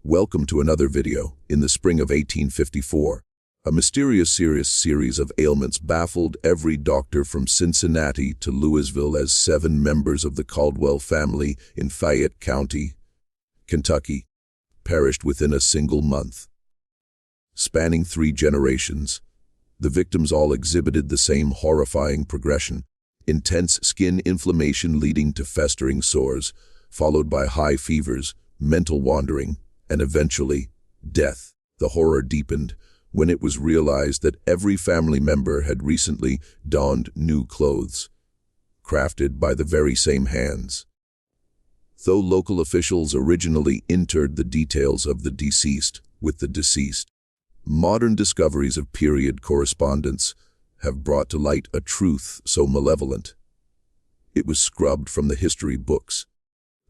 Welcome to another video. In the spring of 1854, a mysterious series of ailments baffled every doctor from Cincinnati to Louisville as 7 members of the Caldwell family in Fayette County, Kentucky, perished within a single month. Spanning 3 generations, the victims all exhibited the same horrifying progression: intense skin inflammation leading to festering sores, followed by high fevers, mental wandering, and eventually, death. The horror deepened when it was realized that every family member had recently donned new clothes, crafted by the very same hands. Though local officials originally entered the details of the deceased with the deceased, modern discoveries of period correspondence have brought to light a truth so malevolent it was scrubbed from the history books.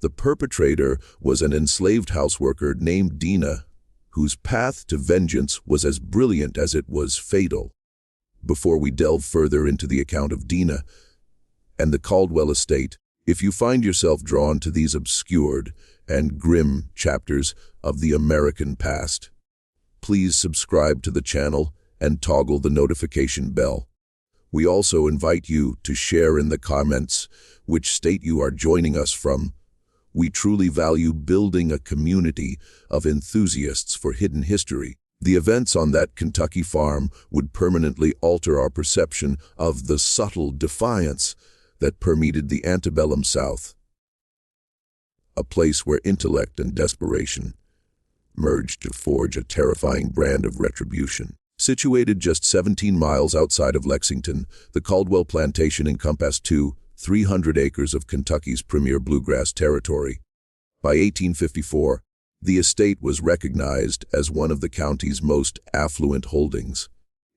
The perpetrator was an enslaved houseworker named Dinah, whose path to vengeance was as brilliant as it was fatal. Before we delve further into the account of Dinah and the Caldwell estate, if you find yourself drawn to these obscured and grim chapters of the American past, please subscribe to the channel and toggle the notification bell. We also invite you to share in the comments which state you are joining us from. We truly value building a community of enthusiasts for hidden history. The events on that Kentucky farm would permanently alter our perception of the subtle defiance that permeated the Antebellum South, a place where intellect and desperation merged to forge a terrifying brand of retribution. Situated just 17 miles outside of Lexington, the Caldwell plantation encompassed 300 acres of Kentucky's premier bluegrass territory. By 1854, the estate was recognized as one of the county's most affluent holdings.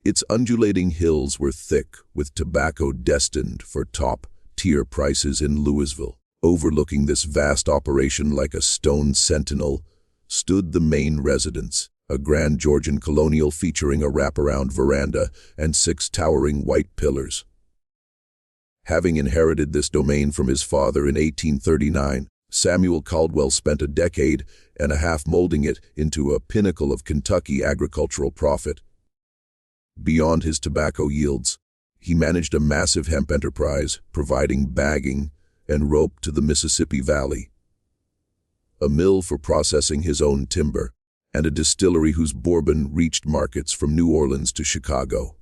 Its undulating hills were thick with tobacco destined for top-tier prices in Louisville. Overlooking this vast operation like a stone sentinel stood the main residence, a grand Georgian colonial featuring a wraparound veranda and 6 towering white pillars. Having inherited this domain from his father in 1839, Samuel Caldwell spent a decade and a half molding it into a pinnacle of Kentucky agricultural profit. Beyond his tobacco yields, he managed a massive hemp enterprise, providing bagging and rope to the Mississippi Valley, a mill for processing his own timber, and a distillery whose bourbon reached markets from New Orleans to Chicago.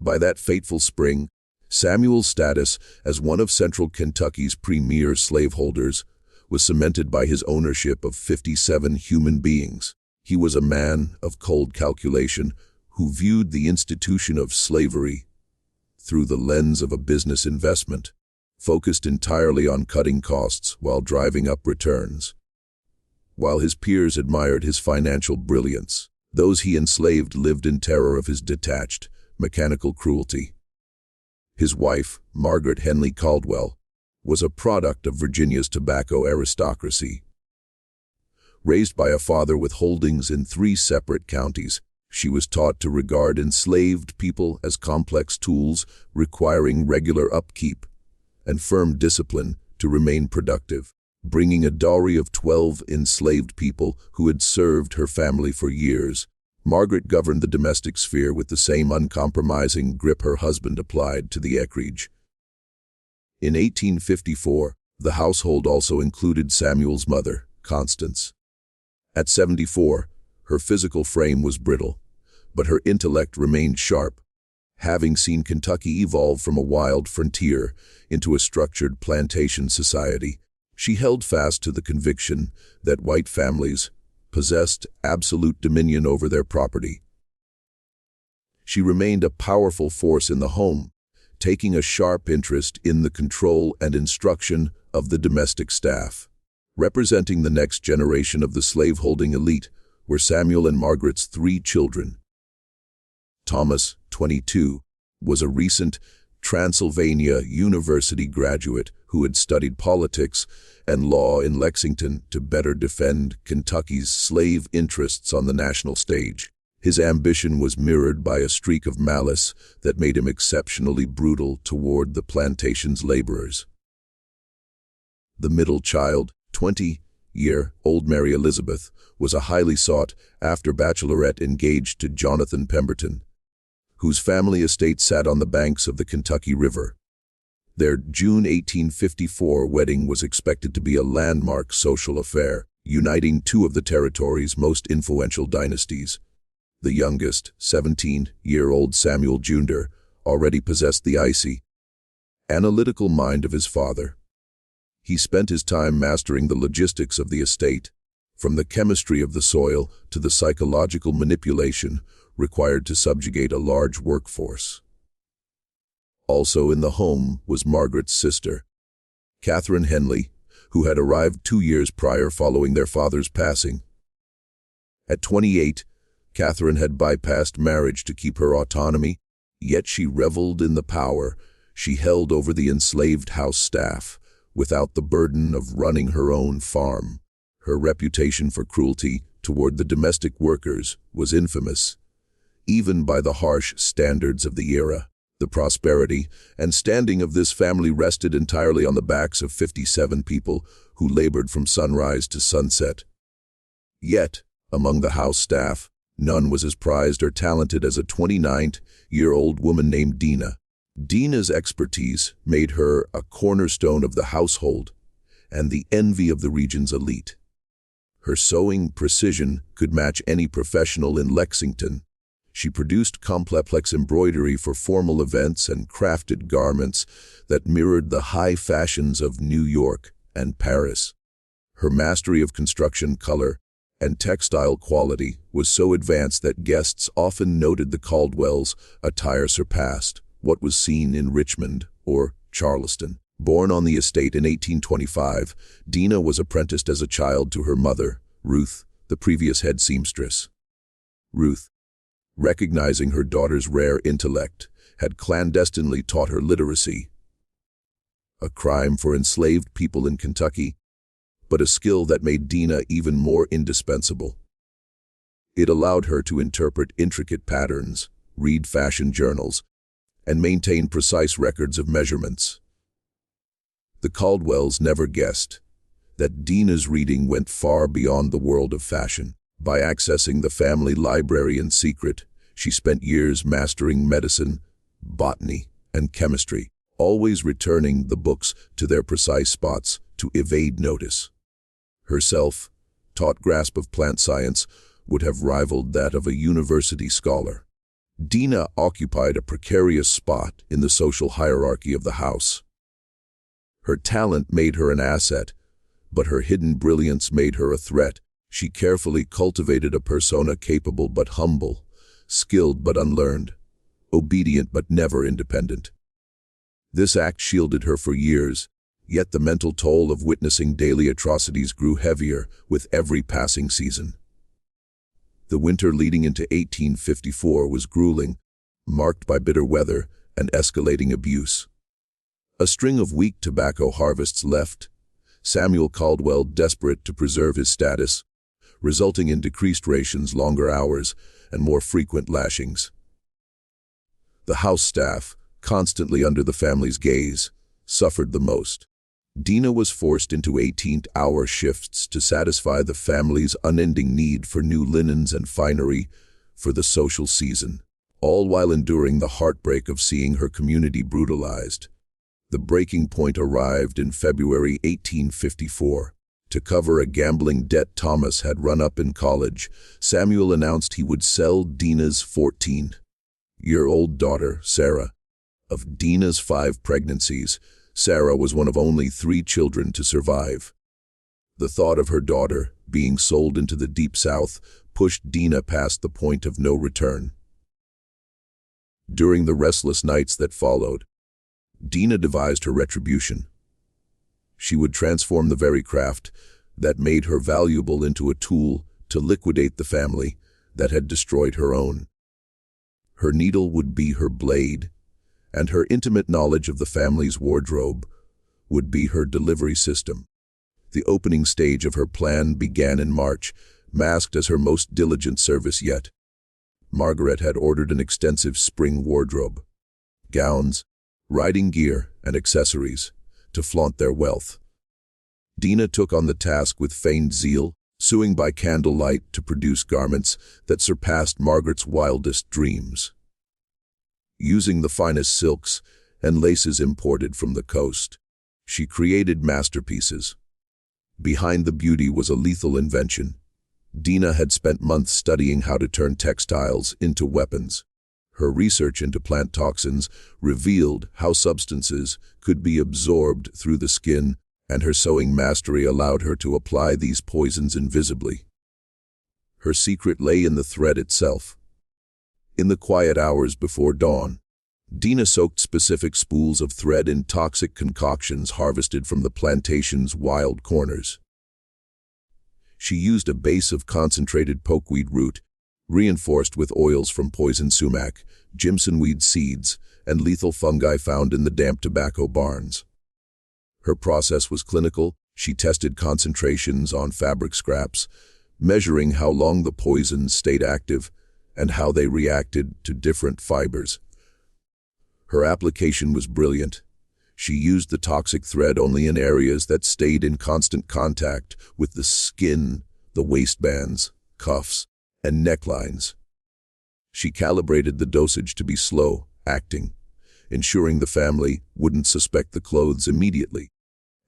By that fateful spring, Samuel's status as one of central Kentucky's premier slaveholders was cemented by his ownership of 57 human beings. He was a man of cold calculation who viewed the institution of slavery through the lens of a business investment, focused entirely on cutting costs while driving up returns. While his peers admired his financial brilliance, those he enslaved lived in terror of his detached, mechanical cruelty. His wife, Margaret Henley Caldwell, was a product of Virginia's tobacco aristocracy. Raised by a father with holdings in 3 separate counties, she was taught to regard enslaved people as complex tools requiring regular upkeep and firm discipline to remain productive. Bringing a dowry of 12 enslaved people who had served her family for years, Margaret governed the domestic sphere with the same uncompromising grip her husband applied to the acreage. In 1854, the household also included Samuel's mother, Constance. At 74, her physical frame was brittle, but her intellect remained sharp. Having seen Kentucky evolve from a wild frontier into a structured plantation society, she held fast to the conviction that white families possessed absolute dominion over their property. She remained a powerful force in the home, taking a sharp interest in the control and instruction of the domestic staff. Representing the next generation of the slaveholding elite were Samuel and Margaret's 3 children. Thomas, 22, was a recent Transylvania University graduate who had studied politics and law in Lexington to better defend Kentucky's slave interests on the national stage. His ambition was mirrored by a streak of malice that made him exceptionally brutal toward the plantation's laborers. The middle child, 20, 17-year-old Mary Elizabeth was a highly sought-after bachelorette engaged to Jonathan Pemberton, whose family estate sat on the banks of the Kentucky River. Their June 1854 wedding was expected to be a landmark social affair, uniting two of the territory's most influential dynasties. The youngest, 17-year-old Samuel Jr., already possessed the icy, analytical mind of his father. He spent his time mastering the logistics of the estate, from the chemistry of the soil to the psychological manipulation required to subjugate a large workforce. Also in the home was Margaret's sister, Catherine Henley, who had arrived 2 years prior following their father's passing. At 28, Catherine had bypassed marriage to keep her autonomy, yet she reveled in the power she held over the enslaved house staff, without the burden of running her own farm. Her reputation for cruelty toward the domestic workers was infamous, even by the harsh standards of the era. The prosperity and standing of this family rested entirely on the backs of 57 people who labored from sunrise to sunset. Yet, among the house staff, none was as prized or talented as a 29-year-old woman named Dinah. Dinah's expertise made her a cornerstone of the household and the envy of the region's elite. Her sewing precision could match any professional in Lexington. She produced complex embroidery for formal events and crafted garments that mirrored the high fashions of New York and Paris. Her mastery of construction, color, and textile quality was so advanced that guests often noted the Caldwells' attire surpassed what was seen in Richmond or Charleston. Born on the estate in 1825, Dinah was apprenticed as a child to her mother, Ruth, the previous head seamstress. Ruth, recognizing her daughter's rare intellect, had clandestinely taught her literacy, a crime for enslaved people in Kentucky, but a skill that made Dinah even more indispensable. It allowed her to interpret intricate patterns, read fashion journals, and maintain precise records of measurements. The Caldwells never guessed that Dinah's reading went far beyond the world of fashion. By accessing the family library in secret, she spent years mastering medicine, botany, and chemistry, always returning the books to their precise spots to evade notice. Her self-taught grasp of plant science would have rivaled that of a university scholar. Dinah occupied a precarious spot in the social hierarchy of the house. Her talent made her an asset, but her hidden brilliance made her a threat. She carefully cultivated a persona capable but humble, skilled but unlearned, obedient but never independent. This act shielded her for years, yet the mental toll of witnessing daily atrocities grew heavier with every passing season. The winter leading into 1854 was grueling, marked by bitter weather and escalating abuse. A string of weak tobacco harvests left Samuel Caldwell desperate to preserve his status, resulting in decreased rations, longer hours, and more frequent lashings. The house staff, constantly under the family's gaze, suffered the most. Dinah was forced into 18-hour shifts to satisfy the family's unending need for new linens and finery for the social season, all while enduring the heartbreak of seeing her community brutalized. The breaking point arrived in February 1854. To cover a gambling debt Thomas had run up in college, Samuel announced he would sell Dinah's 14-year-old daughter, Sarah. Of Dinah's 5 pregnancies, Sarah was one of only 3 children to survive. The thought of her daughter being sold into the Deep South pushed Dinah past the point of no return. During the restless nights that followed, Dinah devised her retribution. She would transform the very craft that made her valuable into a tool to liquidate the family that had destroyed her own. Her needle would be her blade, and her intimate knowledge of the family's wardrobe would be her delivery system. The opening stage of her plan began in March, masked as her most diligent service yet. Margaret had ordered an extensive spring wardrobe, gowns, riding gear, and accessories to flaunt their wealth. Dinah took on the task with feigned zeal, sewing by candlelight to produce garments that surpassed Margaret's wildest dreams. Using the finest silks and laces imported from the coast, she created masterpieces. Behind the beauty was a lethal invention. Dinah had spent months studying how to turn textiles into weapons. Her research into plant toxins revealed how substances could be absorbed through the skin, and her sewing mastery allowed her to apply these poisons invisibly. Her secret lay in the thread itself. In the quiet hours before dawn, Dinah soaked specific spools of thread in toxic concoctions harvested from the plantation's wild corners. She used a base of concentrated pokeweed root, reinforced with oils from poison sumac, jimsonweed seeds, and lethal fungi found in the damp tobacco barns. Her process was clinical. She tested concentrations on fabric scraps, measuring how long the poisons stayed active and how they reacted to different fibers. Her application was brilliant. She used the toxic thread only in areas that stayed in constant contact with the skin, the waistbands, cuffs, and necklines. She calibrated the dosage to be slow, acting, ensuring the family wouldn't suspect the clothes immediately.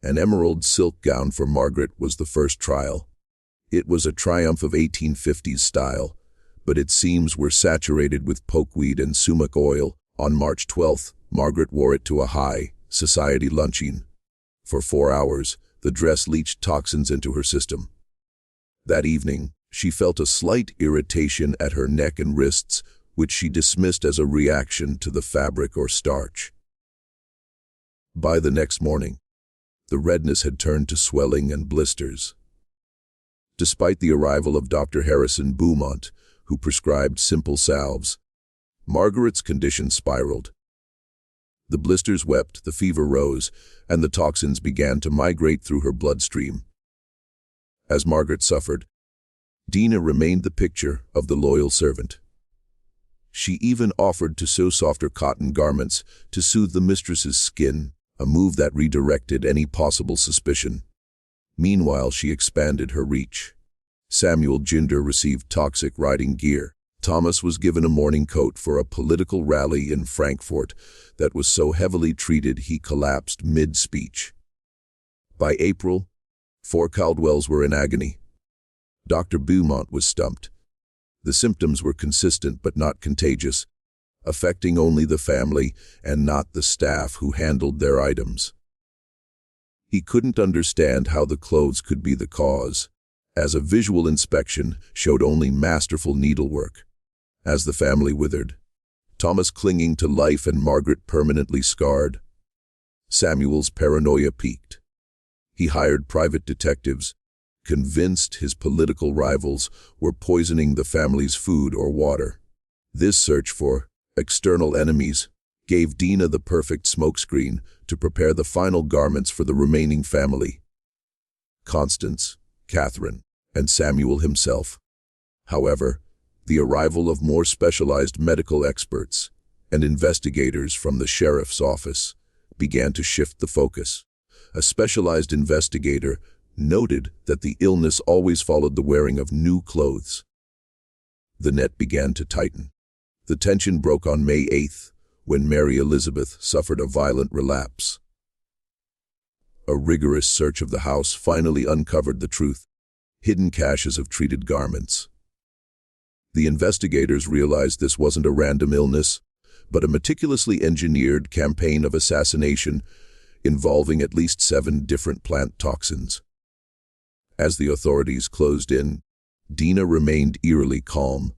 An emerald silk gown for Margaret was the first trial. It was a triumph of 1850s style, but its seams were saturated with pokeweed and sumac oil. On March 12th, Margaret wore it to a high society luncheon. For 4 hours, the dress leached toxins into her system. That evening, she felt a slight irritation at her neck and wrists, which she dismissed as a reaction to the fabric or starch. By the next morning, the redness had turned to swelling and blisters. Despite the arrival of Dr. Harrison Beaumont, who prescribed simple salves, Margaret's condition spiraled. The blisters wept, the fever rose, and the toxins began to migrate through her bloodstream. As Margaret suffered, Dinah remained the picture of the loyal servant. She even offered to sew softer cotton garments to soothe the mistress's skin, a move that redirected any possible suspicion. Meanwhile, she expanded her reach. Samuel Jinder received toxic riding gear. Thomas was given a morning coat for a political rally in Frankfurt that was so heavily treated he collapsed mid-speech. By April, 4 Caldwells were in agony. Dr. Beaumont was stumped. The symptoms were consistent but not contagious, affecting only the family and not the staff who handled their items. He couldn't understand how the clothes could be the cause, as a visual inspection showed only masterful needlework. As the family withered, Thomas clinging to life and Margaret permanently scarred, Samuel's paranoia peaked. He hired private detectives, convinced his political rivals were poisoning the family's food or water. This search for external enemies gave Dinah the perfect smokescreen to prepare the final garments for the remaining family: Constance, Catherine, and Samuel himself. However, the arrival of more specialized medical experts and investigators from the sheriff's office began to shift the focus. A specialized investigator noted that the illness always followed the wearing of new clothes. The net began to tighten. The tension broke on May 8th, when Mary Elizabeth suffered a violent relapse. A rigorous search of the house finally uncovered the truth: hidden caches of treated garments. The investigators realized this wasn't a random illness, but a meticulously engineered campaign of assassination involving at least 7 different plant toxins. As the authorities closed in, Dinah remained eerily calm,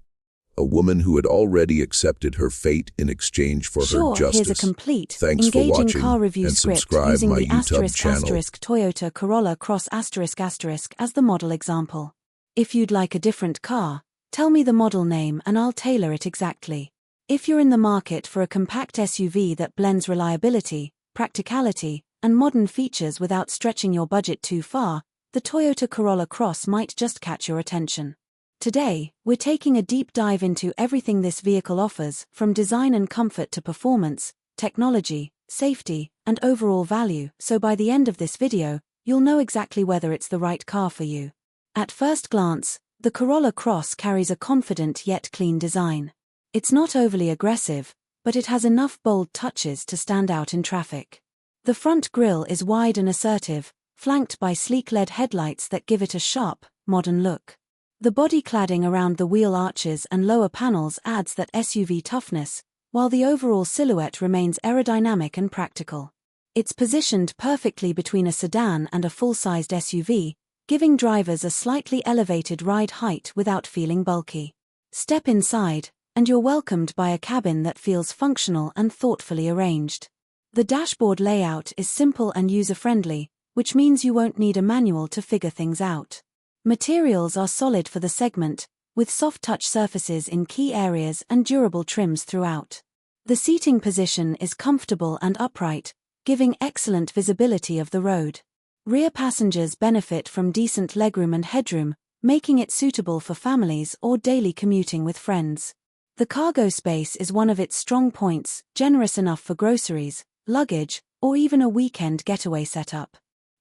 a woman who had already accepted her fate in exchange for her justice. Here's a complete, Thanks for engaging watching, car review and script subscribe using my the YouTube channel. Toyota Corolla Cross ** as the model example. If you'd like a different car, tell me the model name and I'll tailor it exactly. If you're in the market for a compact SUV that blends reliability, practicality, and modern features without stretching your budget too far, the Toyota Corolla Cross might just catch your attention. Today, we're taking a deep dive into everything this vehicle offers, from design and comfort to performance, technology, safety, and overall value. So by the end of this video, you'll know exactly whether it's the right car for you. At first glance, the Corolla Cross carries a confident yet clean design. It's not overly aggressive, but it has enough bold touches to stand out in traffic. The front grille is wide and assertive, flanked by sleek LED headlights that give it a sharp, modern look. The body cladding around the wheel arches and lower panels adds that SUV toughness, while the overall silhouette remains aerodynamic and practical. It's positioned perfectly between a sedan and a full-sized SUV, giving drivers a slightly elevated ride height without feeling bulky. Step inside, and you're welcomed by a cabin that feels functional and thoughtfully arranged. The dashboard layout is simple and user-friendly, which means you won't need a manual to figure things out. Materials are solid for the segment, with soft-touch surfaces in key areas and durable trims throughout. The seating position is comfortable and upright, giving excellent visibility of the road. Rear passengers benefit from decent legroom and headroom, making it suitable for families or daily commuting with friends. The cargo space is one of its strong points, generous enough for groceries, luggage, or even a weekend getaway setup.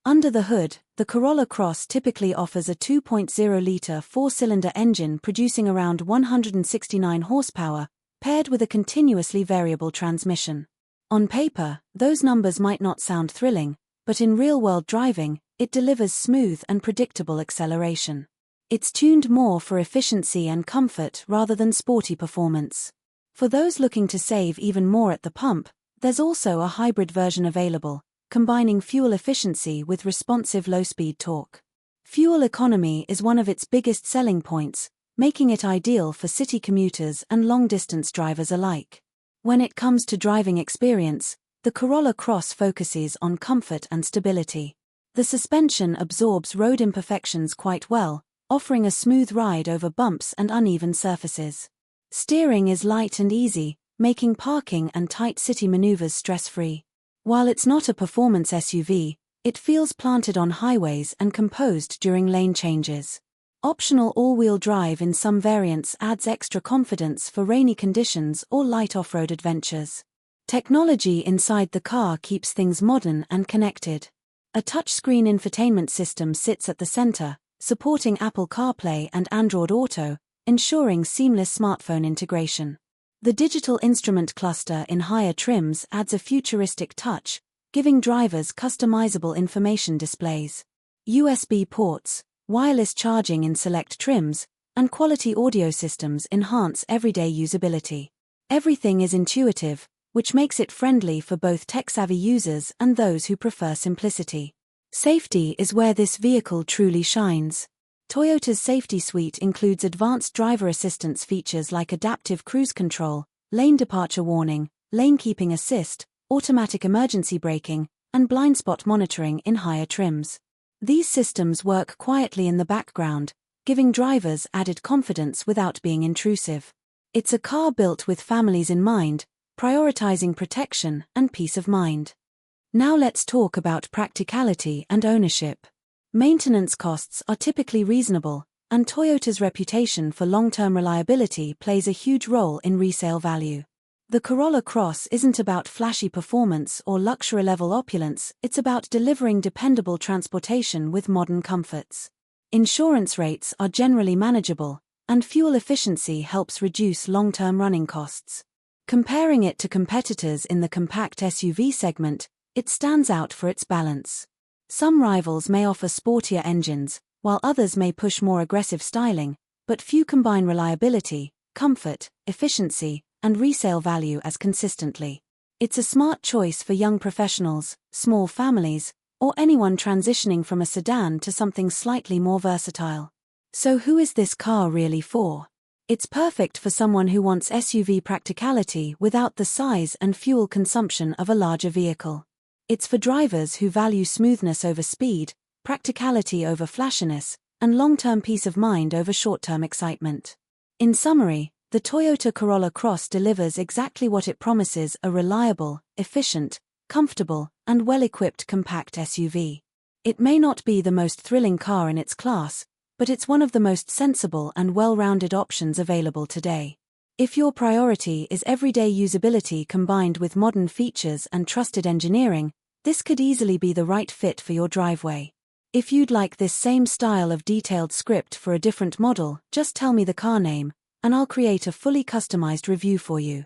Under the hood, the Corolla Cross typically offers a 2.0-liter four-cylinder engine producing around 169 horsepower, paired with a continuously variable transmission. On paper, those numbers might not sound thrilling, but in real-world driving, it delivers smooth and predictable acceleration. It's tuned more for efficiency and comfort rather than sporty performance. For those looking to save even more at the pump, there's also a hybrid version available, combining fuel efficiency with responsive low-speed torque. Fuel economy is one of its biggest selling points, making it ideal for city commuters and long-distance drivers alike. When it comes to driving experience, the Corolla Cross focuses on comfort and stability. The suspension absorbs road imperfections quite well, offering a smooth ride over bumps and uneven surfaces. Steering is light and easy, making parking and tight city maneuvers stress-free. While it's not a performance SUV, it feels planted on highways and composed during lane changes. Optional all-wheel drive in some variants adds extra confidence for rainy conditions or light off-road adventures. Technology inside the car keeps things modern and connected. A touchscreen infotainment system sits at the center, supporting Apple CarPlay and Android Auto, ensuring seamless smartphone integration. The digital instrument cluster in higher trims adds a futuristic touch, giving drivers customizable information displays. USB ports, wireless charging in select trims, and quality audio systems enhance everyday usability. Everything is intuitive, which makes it friendly for both tech-savvy users and those who prefer simplicity. Safety is where this vehicle truly shines. Toyota's safety suite includes advanced driver assistance features like adaptive cruise control, lane departure warning, lane keeping assist, automatic emergency braking, and blind spot monitoring in higher trims. These systems work quietly in the background, giving drivers added confidence without being intrusive. It's a car built with families in mind, prioritizing protection and peace of mind. Now let's talk about practicality and ownership. Maintenance costs are typically reasonable, and Toyota's reputation for long-term reliability plays a huge role in resale value. The Corolla Cross isn't about flashy performance or luxury-level opulence, it's about delivering dependable transportation with modern comforts. Insurance rates are generally manageable, and fuel efficiency helps reduce long-term running costs. Comparing it to competitors in the compact SUV segment, it stands out for its balance. Some rivals may offer sportier engines, while others may push more aggressive styling, but few combine reliability, comfort, efficiency, and resale value as consistently. It's a smart choice for young professionals, small families, or anyone transitioning from a sedan to something slightly more versatile. So who is this car really for? It's perfect for someone who wants SUV practicality without the size and fuel consumption of a larger vehicle. It's for drivers who value smoothness over speed, practicality over flashiness, and long-term peace of mind over short-term excitement. In summary, the Toyota Corolla Cross delivers exactly what it promises: a reliable, efficient, comfortable, and well-equipped compact SUV. It may not be the most thrilling car in its class, but it's one of the most sensible and well-rounded options available today. If your priority is everyday usability combined with modern features and trusted engineering, this could easily be the right fit for your driveway. If you'd like this same style of detailed script for a different model, just tell me the car name, and I'll create a fully customized review for you.